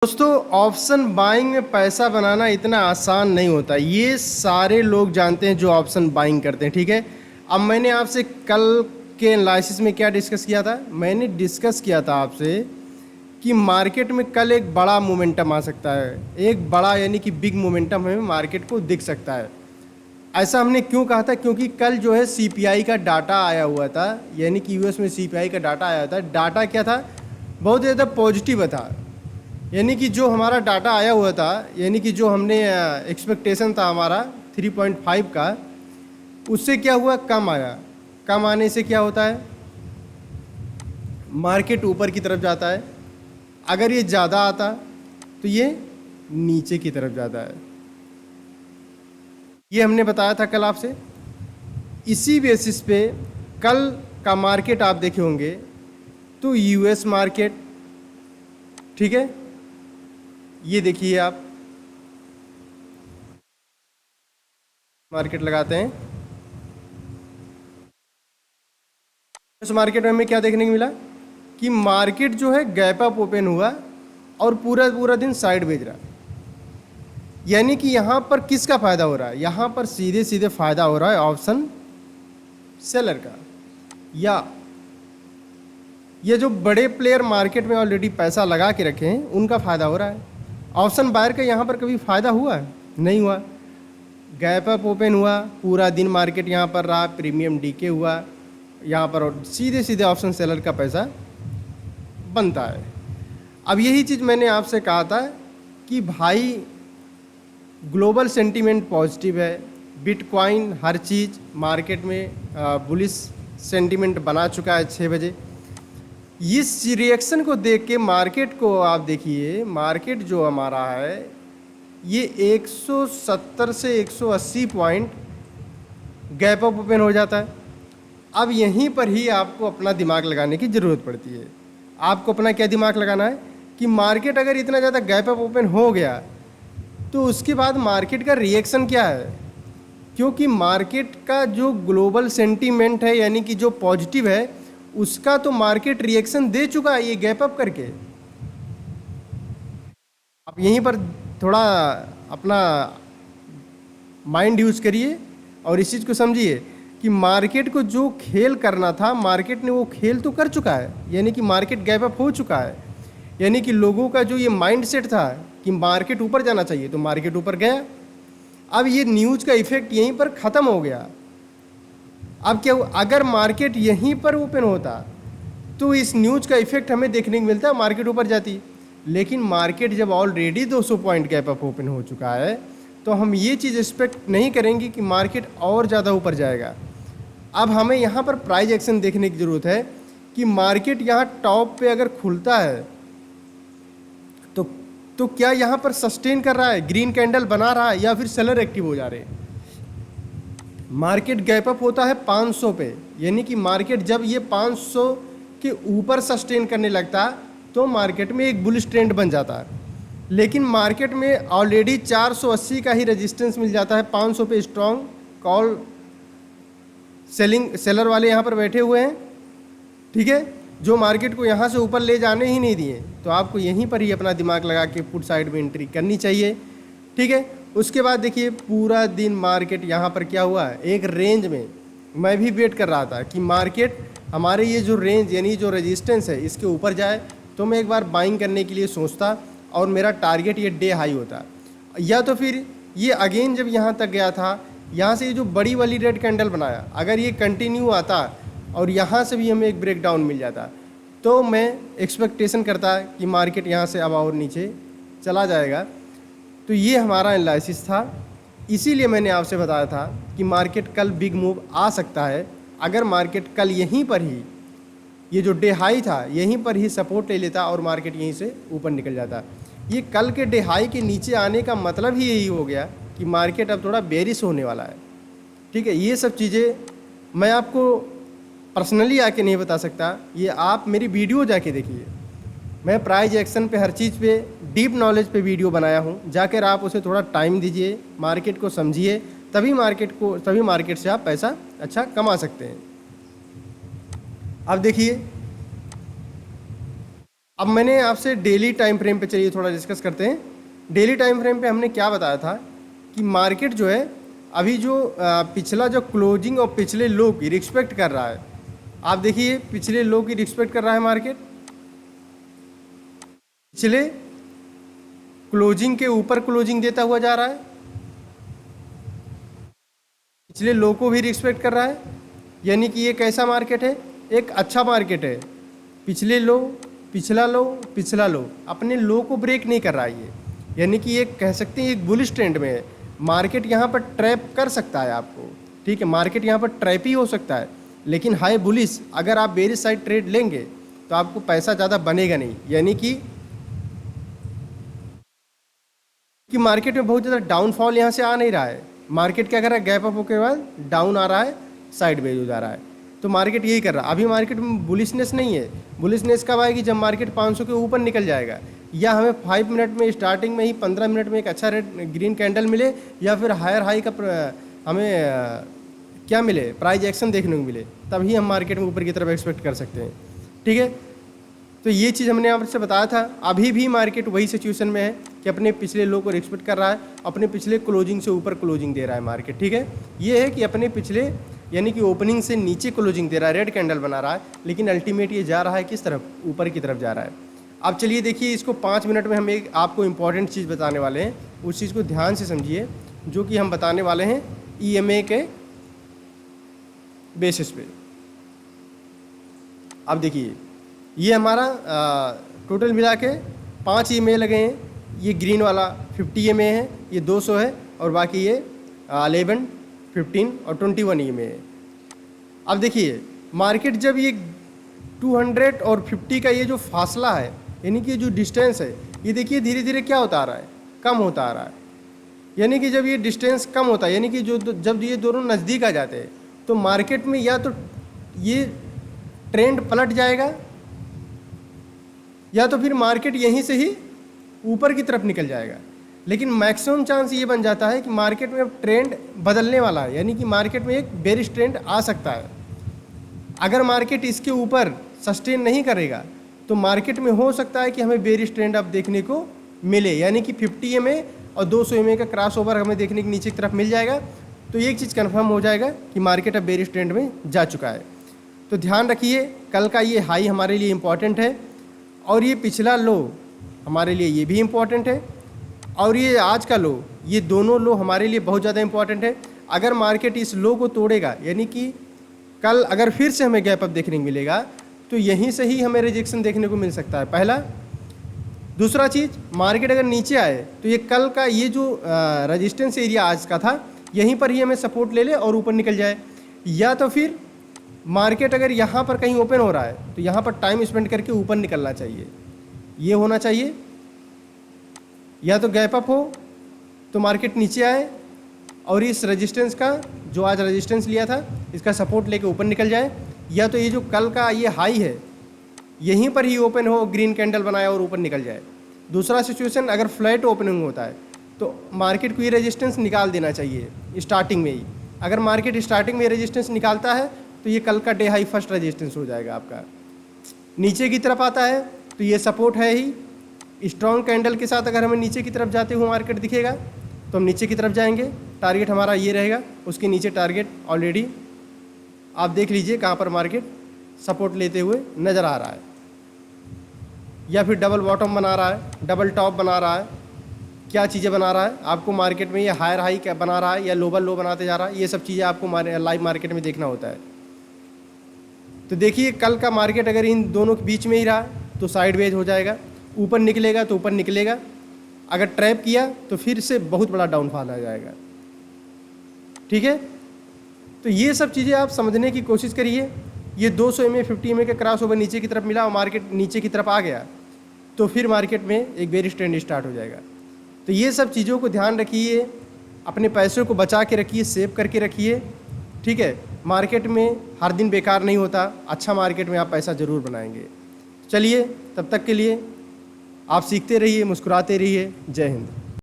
दोस्तों, option buying में पैसा बनाना इतना आसान नहीं होता। ये सारे लोग जानते हैं जो ऑप्शन बाइंग करते हैं, ठीक है। अब मैंने आपसे कल के एनालिसिस में क्या डिस्कस किया था? मैंने डिस्कस किया था आपसे कि मार्केट में कल एक बड़ा मोमेंटम आ सकता है। एक बड़ा यानी कि बिग मोमेंटम हमें मार्केट को दिख सकता है। ऐसा हमने क्यों कहा था? क्योंकि कल जो है सीपीआई का डाटा आया हुआ था, यानी कि यूएस में सीपीआई का डाटा आया था। डाटा क्या था? बहुत ज़्यादा पॉजिटिव था। यानी कि जो हमारा डाटा आया हुआ था, यानी कि जो हमने एक्सपेक्टेशन था हमारा 3.5 का, उससे क्या हुआ? कम आया। कम आने से क्या होता है? मार्केट ऊपर की तरफ जाता है। अगर ये ज़्यादा आता तो ये नीचे की तरफ जाता है। ये हमने बताया था कल आपसे। इसी बेसिस पे कल का मार्केट आप देखे होंगे तो यूएस मार्केट, ठीक है, ये देखिए आप मार्केट लगाते हैं। इस मार्केट में हमें क्या देखने को मिला कि मार्केट जो है गैप अप ओपन हुआ और पूरा पूरा दिन साइड भेज रहा। यानी कि यहाँ पर किसका फ़ायदा हो रहा है? यहाँ पर सीधे सीधे फ़ायदा हो रहा है ऑप्शन सेलर का, या ये जो बड़े प्लेयर मार्केट में ऑलरेडी पैसा लगा के रखे हैं उनका फ़ायदा हो रहा है। ऑप्शन बायर का यहाँ पर कभी फ़ायदा हुआ है? नहीं हुआ। गैप अप ओपन हुआ, पूरा दिन मार्केट यहाँ पर रहा, प्रीमियम डीके हुआ यहाँ पर, और सीधे सीधे ऑप्शन सेलर का पैसा बनता है। अब यही चीज़ मैंने आपसे कहा था कि भाई ग्लोबल सेंटीमेंट पॉजिटिव है, बिटकॉइन हर चीज़ मार्केट में बुलिश सेंटीमेंट बना चुका है 6 बजे। इस रिएक्शन को देख के मार्केट को आप देखिए, मार्केट जो हमारा है ये 170 से 180 पॉइंट गैप अप ओपन हो जाता है। अब यहीं पर ही आपको अपना दिमाग लगाने की ज़रूरत पड़ती है। आपको अपना क्या दिमाग लगाना है कि मार्केट अगर इतना ज़्यादा गैप अप ओपन हो गया तो उसके बाद मार्केट का रिएक्शन क्या है? क्योंकि मार्केट का जो ग्लोबल सेंटीमेंट है, यानी कि जो पॉजिटिव है, उसका तो मार्केट रिएक्शन दे चुका है ये गैप अप करके। आप यहीं पर थोड़ा अपना माइंड यूज़ करिए और इस चीज़ को समझिए कि मार्केट को जो खेल करना था मार्केट ने वो खेल तो कर चुका है। यानी कि मार्केट गैप अप हो चुका है। यानी कि लोगों का जो ये माइंडसेट था कि मार्केट ऊपर जाना चाहिए तो मार्केट ऊपर गया। अब ये न्यूज़ का इफेक्ट यहीं पर ख़त्म हो गया। अब क्या, अगर मार्केट यहीं पर ओपन होता तो इस न्यूज़ का इफेक्ट हमें देखने को मिलता, मार्केट ऊपर जाती। लेकिन मार्केट जब already 200 point gap up open हो चुका है तो हम ये चीज़ एक्सपेक्ट नहीं करेंगे कि मार्केट और ज़्यादा ऊपर जाएगा। अब हमें यहाँ पर प्राइस एक्शन देखने की ज़रूरत है कि मार्केट यहाँ टॉप पे अगर खुलता है तो क्या यहाँ पर सस्टेन कर रहा है, ग्रीन कैंडल बना रहा है, या फिर सेलर एक्टिव हो जा रहे हैं। मार्केट गैप अप होता है 500 पे, यानी कि मार्केट जब ये 500 के ऊपर सस्टेन करने लगता तो मार्केट में एक बुलिश ट्रेंड बन जाता है। लेकिन मार्केट में ऑलरेडी 480 का ही रेजिस्टेंस मिल जाता है। 500 पे स्ट्रॉन्ग कॉल सेलर वाले यहाँ पर बैठे हुए हैं, ठीक है, जो मार्केट को यहाँ से ऊपर ले जाने ही नहीं दिए। तो आपको यहीं पर ही अपना दिमाग लगा के पुट साइड में एंट्री करनी चाहिए, ठीक है। उसके बाद देखिए पूरा दिन मार्केट यहाँ पर क्या हुआ है, एक रेंज में। मैं भी वेट कर रहा था कि मार्केट हमारे ये जो रेंज यानी जो रेजिस्टेंस है इसके ऊपर जाए तो मैं एक बार बाइंग करने के लिए सोचता और मेरा टारगेट ये डे हाई होता, या तो फिर ये अगेन जब यहाँ तक गया था, यहाँ से ये जो बड़ी वाली रेड कैंडल बनाया, अगर ये कंटिन्यू आता और यहाँ से भी हमें एक ब्रेक डाउन मिल जाता तो मैं एक्सपेक्टेशन करता कि मार्केट यहाँ से अब और नीचे चला जाएगा। तो ये हमारा एनालिसिस था। इसीलिए मैंने आपसे बताया था कि मार्केट कल बिग मूव आ सकता है। अगर मार्केट कल यहीं पर ही, ये जो डे हाई था यहीं पर ही सपोर्ट ले लेता और मार्केट यहीं से ऊपर निकल जाता। ये कल के डे हाई के नीचे आने का मतलब ही यही हो गया कि मार्केट अब थोड़ा बेरिश होने वाला है, ठीक है। ये सब चीज़ें मैं आपको पर्सनली आके नहीं बता सकता, ये आप मेरी वीडियो जाके देखिए। मैं प्राइस एक्शन पे हर चीज़ पे डीप नॉलेज पे वीडियो बनाया हूँ, जाकर आप उसे थोड़ा टाइम दीजिए, मार्केट को समझिए, तभी मार्केट से आप पैसा अच्छा कमा सकते हैं। अब देखिए अब मैंने आपसे डेली टाइम फ्रेम पे चलिए थोड़ा डिस्कस करते हैं। डेली टाइम फ्रेम पे हमने क्या बताया था कि मार्केट जो है अभी जो पिछला जो क्लोजिंग और पिछले लो की रिस्पेक्ट कर रहा है। आप देखिए पिछले लो की रिस्पेक्ट कर रहा है मार्केट, पिछले क्लोजिंग के ऊपर क्लोजिंग देता हुआ जा रहा है, पिछले लो को भी रिस्पेक्ट कर रहा है, यानी कि ये कैसा मार्केट है, एक अच्छा मार्केट है। पिछले लो, पिछला लो, पिछला लो, अपने लो को ब्रेक नहीं कर रहा है ये, यानी कि ये कह सकते हैं एक बुलिश ट्रेंड में है। मार्केट यहाँ पर ट्रैप कर सकता है आपको, ठीक है, मार्केट यहाँ पर ट्रैप ही हो सकता है, लेकिन हाई बुलिश अगर आप बेरिश साइड ट्रेड लेंगे तो आपको पैसा ज़्यादा बनेगा नहीं, यानी कि मार्केट में बहुत ज़्यादा डाउनफॉल यहाँ से आ नहीं रहा है। मार्केट क्या कर रहा है, गैप अप के बाद डाउन आ रहा है, साइडवेज हो जा रहा है, तो मार्केट यही कर रहा है। अभी मार्केट में बुलिशनेस नहीं है। बुलिशनेस कब आएगी, जब मार्केट 500 के ऊपर निकल जाएगा, या हमें 5 मिनट में स्टार्टिंग में ही 15 मिनट में एक अच्छा रेड ग्रीन कैंडल मिले, या फिर हायर हाई का हमें क्या मिले, प्राइस एक्शन देखने को मिले, तभी हम मार्केट में ऊपर की तरफ एक्सपेक्ट कर सकते हैं। ठीक है, तो ये चीज़ हमने आपसे बताया था। अभी भी मार्केट वही सिचुएशन में है कि अपने पिछले लो को रिस्पेक्ट कर रहा है, अपने पिछले क्लोजिंग से ऊपर क्लोजिंग दे रहा है मार्केट। ठीक है, ये है कि अपने पिछले यानी कि ओपनिंग से नीचे क्लोजिंग दे रहा है, रेड कैंडल बना रहा है, लेकिन अल्टीमेट ये जा रहा है किस तरफ, ऊपर की तरफ जा रहा है। अब चलिए देखिए, इसको 5 मिनट में हम एक आपको इंपॉर्टेंट चीज़ बताने वाले हैं, उस चीज़ को ध्यान से समझिए, जो कि हम बताने वाले हैं EMA के बेसिस पे। अब देखिए, ये हमारा टोटल मिला के 5 EMA लगे हैं। ये ग्रीन वाला 50 EMA है, ये 200 है, और बाकी ये 11, 15 और 21 EMA है। अब देखिए, मार्केट जब ये 200 और 50 का ये जो फासला है, यानी कि जो डिस्टेंस है, ये देखिए धीरे धीरे क्या होता आ रहा है, कम होता आ रहा है। यानी कि जब ये डिस्टेंस कम होता है, यानी कि जो जब ये दोनों नज़दीक आ जाते हैं, तो मार्केट में या तो ये ट्रेंड पलट जाएगा, या तो फिर मार्केट यहीं से ही ऊपर की तरफ निकल जाएगा। लेकिन मैक्सिमम चांस ये बन जाता है कि मार्केट में अब ट्रेंड बदलने वाला है, यानी कि मार्केट में एक बेरिश ट्रेंड आ सकता है। अगर मार्केट इसके ऊपर सस्टेन नहीं करेगा तो मार्केट में हो सकता है कि हमें बेरिश ट्रेंड अब देखने को मिले, यानी कि 50 EMA और 200 EMA का क्रॉस ओवर हमें देखने की नीचे की तरफ मिल जाएगा। तो एक चीज़ कन्फर्म हो जाएगा कि मार्केट अब बेरिश ट्रेंड में जा चुका है। तो ध्यान रखिए, कल का ये हाई हमारे लिए इम्पॉर्टेंट है, और ये पिछला लो हमारे लिए ये भी इम्पॉर्टेंट है, और ये आज का लो, ये दोनों लो हमारे लिए बहुत ज़्यादा इम्पॉर्टेंट है। अगर मार्केट इस लो को तोड़ेगा, यानी कि कल अगर फिर से हमें गैप अप देखने को मिलेगा, तो यहीं से ही हमें रिजेक्शन देखने को मिल सकता है, पहला। दूसरा चीज़, मार्केट अगर नीचे आए तो ये कल का ये जो रेजिस्टेंस एरिया आज का था, यहीं पर ही हमें सपोर्ट ले ले और ऊपर निकल जाए। या तो फिर मार्केट अगर यहाँ पर कहीं ओपन हो रहा है तो यहाँ पर टाइम स्पेंड करके ऊपर निकलना चाहिए, ये होना चाहिए। या तो गैप अप हो तो मार्केट नीचे आए और इस रेजिस्टेंस का जो आज रेजिस्टेंस लिया था इसका सपोर्ट लेके ऊपर निकल जाए, या तो ये जो कल का ये हाई है यहीं पर ही ओपन हो, ग्रीन कैंडल बनाया और ऊपर निकल जाए। दूसरा सिचुएशन, अगर फ्लैट ओपनिंग होता है तो मार्केट को ये रेजिस्टेंस निकाल देना चाहिए स्टार्टिंग में ही। अगर मार्केट स्टार्टिंग में रेजिस्टेंस निकालता है तो ये कल का डे हाई फर्स्ट रेजिस्टेंस हो जाएगा आपका। नीचे की तरफ आता है तो ये सपोर्ट है ही, स्ट्रॉन्ग कैंडल के साथ अगर हमें नीचे की तरफ जाते हुए मार्केट दिखेगा तो हम नीचे की तरफ जाएंगे। टारगेट हमारा ये रहेगा, उसके नीचे टारगेट ऑलरेडी आप देख लीजिए कहाँ पर मार्केट सपोर्ट लेते हुए नज़र आ रहा है, या फिर डबल बॉटम बना रहा है, डबल टॉप बना रहा है, क्या चीज़ें बना रहा है आपको मार्केट में, ये हायर हाई क्या बना रहा है या लोअर लो बनाते जा रहा है, ये सब चीज़ें आपको लाइव मार्केट में देखना होता है। तो देखिए, कल का मार्केट अगर इन दोनों के बीच में ही रहा तो साइडवेज हो जाएगा, ऊपर निकलेगा तो ऊपर निकलेगा, अगर ट्रैप किया तो फिर से बहुत बड़ा डाउनफॉल आ जाएगा। ठीक है, तो ये सब चीज़ें आप समझने की कोशिश करिए। ये 200 EMA 50 EMA का क्रॉस ओवर नीचे की तरफ मिला और मार्केट नीचे की तरफ आ गया तो फिर मार्केट में एक बेरिश ट्रेंड स्टार्ट हो जाएगा। तो ये सब चीज़ों को ध्यान रखिए, अपने पैसों को बचा के रखिए, सेव करके रखिए। ठीक है, मार्केट में हर दिन बेकार नहीं होता, अच्छा मार्केट में आप पैसा ज़रूर बनाएंगे। चलिए, तब तक के लिए आप सीखते रहिए, मुस्कुराते रहिए। जय हिंद।